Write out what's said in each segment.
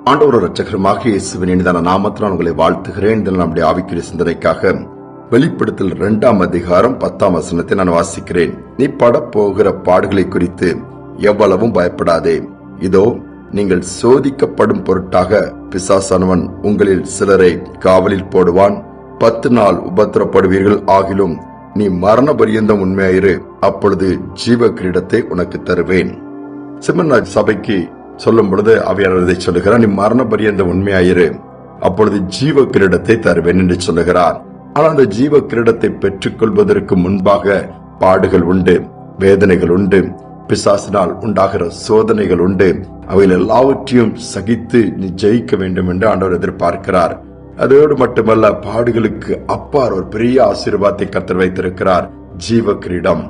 ஆண்டவர் இரட்சகருமாக இயேசுவின் இனிதான நாமத்தினால் உங்களை வாழ்த்துகிறேன். நம்முடைய ஆவிக்குரிய சிந்தனைக்காக வெளிப்படுத்தல் 2ஆம் அதிகாரம் 10ஆம் வசனத்தை நான் வாசிக்கிறேன். நீ படப்போகிற பாடுகளை குறித்து எவ்வளவும் பயப்படாதே. இதோ நீங்கள் சோதிக்கப்படும் பொருட்டாக பிசாசானவன் உங்களில் சிலரை காவலில் போடுவான். 10 நாள் உபத்திரப்படுவீர்கள். ஆகிலும் நீ மரண பரியந்தம் உண்மையாயிரு, அப்பொழுது ஜீவ கிரீடத்தை உனக்கு தருவேன். சிமர்னா சபைக்கு சொல்லும் பொழுது அவையாளர் இதை சொல்லுகிறார், நீ மரண பரியந்த உண்மையாயிரு, அப்பொழுது ஜீவ கிரீடத்தை தருவேன் என்று சொல்லுகிறார். ஆனால் அந்த ஜீவ கிரீடத்தை பெற்றுக் கொள்வதற்கு முன்பாக பாடுகள் உண்டு, வேதனைகள் உண்டு, பிசாசினால் உண்டாகிற சோதனைகள் உண்டு. அவைகள் எல்லாவற்றையும் சகித்து நீ ஜெயிக்க வேண்டும் என்று ஆண்டவர் எதிர்பார்க்கிறார். அதோடு மட்டுமல்ல, பாடுகளுக்கு அப்பார் ஒரு பெரிய ஆசீர்வாதத்தை கர்த்தர் வைத்திருக்கிறார், ஜீவ கிரீடம்.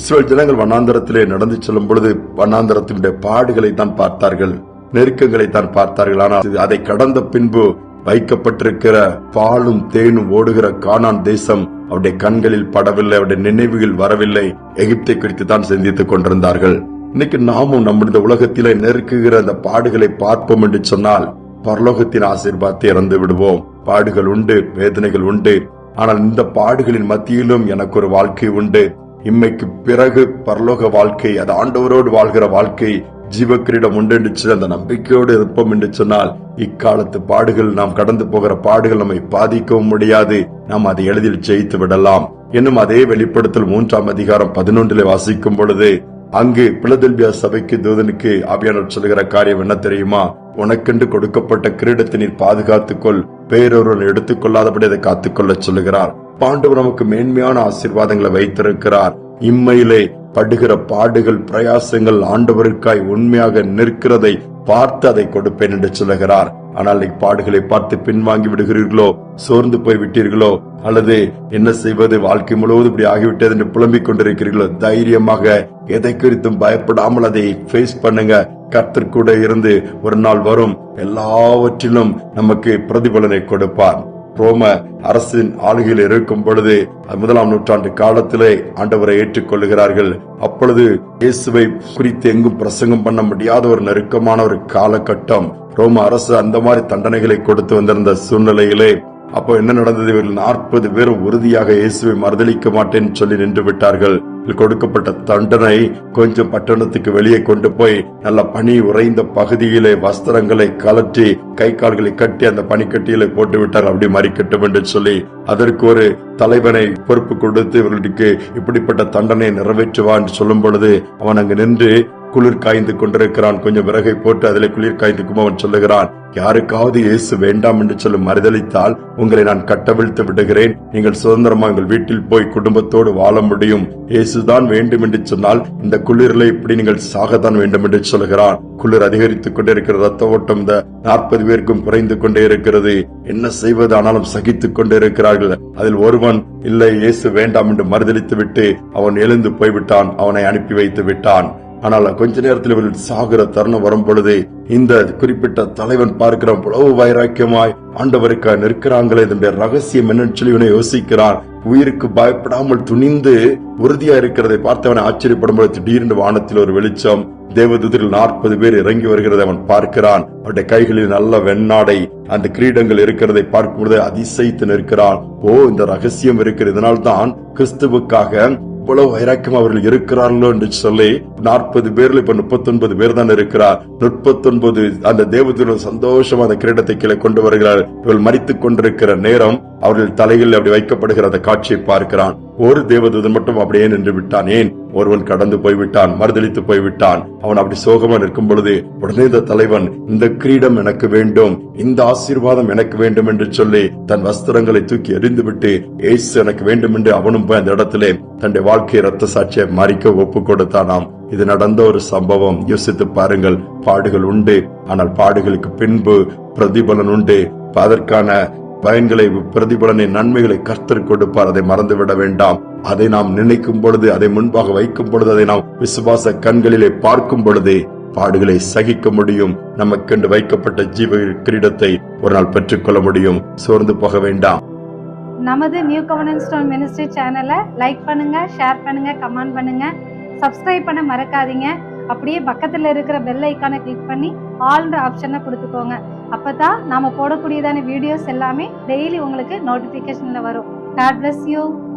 இஸ்ரவேல் ஜனங்கள் வனாந்தரத்திலே நடந்து செல்லும் பொழுது வனாந்தரத்தினுடைய பாடுகளை தான் பார்த்தார்கள், நெருக்கங்களை தான் பார்த்தார்கள். ஆனால் அதை கடந்த பின்பு வைக்கப்பட்டிருக்கிற பாலும் தேனும் ஓடுகிற கானான் தேசம் அவருடைய கண்களில் படவில்லை, அவருடைய நினைவுகள் வரவில்லை. எகிப்தை குறித்து தான் சிந்தித்துக் கொண்டிருந்தார்கள். இன்னைக்கு நாமும் நம்முடைய உலகத்திலே நெருக்குகிற அந்த பாடுகளை பார்ப்போம் என்று சொன்னால் பரலோகத்தின் ஆசீர்வாதத்தை இறந்து விடுவோம். பாடுகள் உண்டு, வேதனைகள் உண்டு. ஆனால் இந்த பாடுகளின் மத்தியிலும் எனக்கு ஒரு வாழ்க்கை உண்டு. இம்மைக்கு பிறகு பரலோக வாழ்க்கை, அது ஆண்டவரோடு வாழ்கிற வாழ்க்கை, ஜீவ கிரீடம் உண்டு என்று அந்த நம்பிக்கையோடு இருப்போம் என்று சொன்னால் இக்காலத்து பாடுகள், நாம் கடந்து போகிற பாடுகள் நம்மை பாதிக்கவும் முடியாது. நாம் அதை எளிதில் ஜெயித்து விடலாம். இன்னும் அதே வெளிப்படுத்தல் 3ஆம் அதிகாரம் 11 வாசிக்கும் பொழுது அங்கு பிலதெல்பியா சபைக்கு தூதனுக்கு ஆவியானவர் சொல்லுகிற காரியம் என்ன தெரியுமா? உனக்கென்று கொடுக்கப்பட்ட கிரீடத்தை நீர் பாதுகாத்துக்கொள், வேறொருவன் எடுத்துக் கொள்ளாதபடி அதை காத்துக்கொள்ள சொல்லுகிறார். ஆண்டவர் நமக்கு மேன்மையான ஆசீர்வாதங்களை வைத்திருக்கிறார். இம்மையிலே படுகிற பாடுகள், பிரயாசங்கள் ஆண்டவருக்காய் உண்மையாக நிற்கிறதை பார்த்து அதை கொடுப்பேன் என்று சொல்லுகிறார். ஆனால் பாடுகளை பார்த்து பின்வாங்கி விடுகிறீர்களோ, சோர்ந்து போய் விட்டீர்களோ, அல்லது என்ன செய்வது, வாழ்க்கை முழுவதும் இப்படி ஆகிவிட்டது என்று புலம்பிக் கொண்டிருக்கிறீர்களோ, தைரியமாக எதை குறித்தும் பயப்படாமல் அதை ஃபேஸ் பண்ணுங்க. கர்த்தர் கூட இருந்து ஒரு நாள் வரும், எல்லாவற்றிலும் நமக்கு பிரதிபலனை கொடுப்பார். ரோம அரசின் ஆளுகையில் இருக்கும் பொழுது 1ஆம் நூற்றாண்டு காலத்திலே ஆண்டவரை ஏற்றுக்கொள்ளுகிறார்கள். அப்பொழுது இயேசுவை குறித்து எங்கும் பிரசங்கம் பண்ண முடியாத ஒரு நெருக்கமான ஒரு காலகட்டம். ரோம அரசு அந்த மாதிரி தண்டனைகளை கொடுத்து வந்திருந்த சூழ்நிலையிலே அப்போ என்ன நடந்தது? இவர்கள் 40 பேரும் உறுதியாக இயேசுவை மறுதலிக்க மாட்டேன்னு சொல்லி நின்று விட்டார்கள். கொடுக்கப்பட்ட தண்டனை கொஞ்சம் பட்டணத்துக்கு வெளியே கொண்டு போய் நல்ல பனி உறைந்த பகுதியிலே வஸ்திரங்களை கலற்றி கை கால்களை கட்டி அந்த பனிக்கட்டியில போட்டு விட்டார். அப்படி மறிக்கட்டும் என்று சொல்லி அதற்கு ஒரு தலைவனை பொறுப்பு கொடுத்து இவர்களுக்கு இப்படிப்பட்ட தண்டனை நிறைவேற்றுவா என்று சொல்லும் பொழுது அவன் அங்கு நின்று குளிர் காய்ந்து கொண்டிருக்கிறான். கொஞ்சம் விறகை போட்டு அதில் குளிர் காய்ந்துக்கும் அவன் சொல்லுகிறான், யாருக்காவது இயேசு வேண்டாம் என்று சொல்லி மறுதலித்தால் உங்களை நான் கட்டவிழ்த்து விடுகிறேன். நீங்கள் சுதந்திரமா உங்கள் வீட்டில் போய் குடும்பத்தோடு வாழ முடியும். இயேசுதான் வேண்டும் என்று சொன்னால் இந்த குளிரில் இப்படி நீங்கள் சாகத்தான் வேண்டும் என்று சொல்லுகிறான். குளிர் அதிகரித்துக் கொண்டே இருக்கிறது. ரத்த ஓட்டம் இந்த 40 பேருக்கும் குறைந்து கொண்டே இருக்கிறது. என்ன செய்வது? ஆனாலும் சகித்துக் கொண்டே இருக்கிறார்கள். அதில் ஒருவன் இல்லை, இயேசு வேண்டாம் என்று மறுதலித்து விட்டு அவன் எழுந்து போய்விட்டான். அவனை அனுப்பி வைத்து விட்டான். ஆனால் கொஞ்ச நேரத்தில் இவர்கள் சாகிற தருணம் வரும் பொழுது இந்த குறிப்பிட்ட தலைவன் பார்க்கிற உளவு வைராக்கியமாய் ஆண்டவருக்கு நிற்கிறாங்களே, இதனுடைய ரகசியம் என்னன்னு சொல்லி இவனை யோசிக்கிறான். உயிருக்கு பயப்படாமல் துணிந்து உறுதியா இருக்கிறதை பார்த்தவனை ஆச்சரியப்படும் பொழுது திடீரென்று வானத்தில் ஒரு வெளிச்சம், தேவதூதர்கள் 40 பேர் இறங்கி வருகிறதை அவன் பார்க்கிறான். அவருடைய கைகளில் நல்ல வெண்ணாடை, அந்த கிரீடங்கள் இருக்கிறதை பார்க்கும் பொழுது அதிசயித்து நிற்கிறான். ஓ, இந்த ரகசியம் இருக்கிறது, இதனால்தான் கிறிஸ்துவுக்காக இவ்வளவு வைராக்கியம் அவர்கள் இருக்கிறார்களோ என்று சொல்லி 40 பேர்ல இப்ப 39 பேர் தான் இருக்கிறார். 39 அந்த தேவதூதர்கள் சந்தோஷமா அந்த கிரீடத்தை கீழே கொண்டு வருகிறார். இவர்கள் மரித்துக் கொண்டிருக்கிற நேரம் அவர்கள் தலைகளில் அப்படி வைக்கப்படுகிற அந்த காட்சியை பார்க்கிறான். ஒரு தேவதூதன் மட்டும் அப்படியே நின்று விட்டான். ஏன்? ஒருவன் கடந்து போய்விட்டான், மறுதலித்து போய்விட்டான். அவன் அப்படி சோகமா நிற்கும் பொழுது உடனே இந்த தலைவன், இந்த கிரீடம் எனக்கு வேண்டும், இந்த ஆசீர்வாதம் எனக்கு வேண்டும் என்று சொல்லி தன் வஸ்திரங்களை தூக்கி எறிந்து விட்டு இயேசு எனக்கு வேண்டும் என்று அவனும் போய் அந்த இடத்திலே தன்னுடைய வாழ்க்கையை ரத்த சாட்சியை மறிக்க ஒப்பு கொடுத்தானாம். இது நடந்த ஒரு சம்பவம். யோசித்து பாருங்கள். பாடுகள் உண்டு, ஆனால் பாடுகளுக்கு பின்பு பிரதிபலன் உண்டு. அதற்கான பயன்களை, பிரதிபலனை, நன்மைகளை கர்த்தர் கொடுப்பார். அதை மறந்துவிட வேண்டாம். அதை நாம் நினைக்கும் பொழுது, அதை முன்பாக வைக்கும் பொழுது, அதை நாம் விசுவாச கண்களிலே பார்க்கும் பொழுது பாடுகளை சகிக்க முடியும். நமக்கென்று வைக்கப்பட்ட ஜீவ கிரீடத்தை ஒரு நாள் பெற்றுக்கொள்ள முடியும். சோர்ந்து போக வேண்டாம். நமது நியூ கவர்னன்ஸ் ஸ்டோன் மினிஸ்ட்ரி சேனலை லைக் பண்ணுங்க, ஷேர் பண்ணுங்க, கமெண்ட் பண்ணுங்க, சப்ஸ்கிரைப் பண்ண மறக்காதீங்க. அப்படியே பக்கத்தில் இருக்கிற பெல் ஐக்கானை கிளிக் பண்ணி ஆல்ன்ற ஆப்ஷனை கொடுத்துக்கோங்க. அப்போ தான் நாம் போடக்கூடியதான வீடியோஸ் எல்லாமே டெய்லி உங்களுக்கு நோட்டிஃபிகேஷனில் வரும். God bless you.